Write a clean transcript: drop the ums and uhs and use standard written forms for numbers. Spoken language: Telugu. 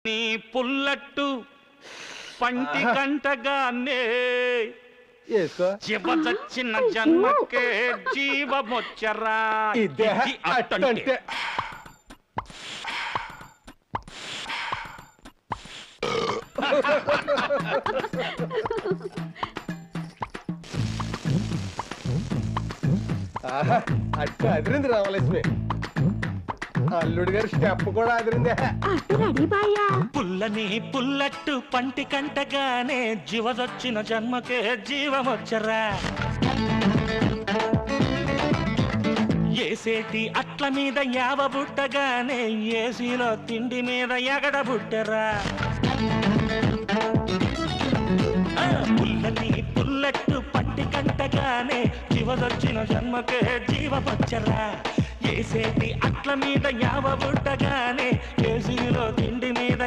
నీ పుల్లట్టు పంటి గంటగానే చివచచ్చిన జన్మకే జీవమొచ్చరా అట్టంటే అట్టు అదిరింది రామలక్ష్మి. అల్లుడి గారి స్టెప్ కూడా అదిరింది. పుల్లని పుల్లట్టు పంటి కంటగానే జీవదొచ్చిన జన్మకే జీవమొచ్చరా ఏసేటి అట్ల మీద యావ బుట్టగానే ఏసీలో తిండి మీద ఎగడ బుట్టరా పుల్లని పుల్లట్టు పంటి కంటగానే జీవదొచ్చిన జన్మకే జీవమొచ్చరా ఏసేటి అట్ల మీద యావ బుట్టగానే ఏసీలో తిండి మీద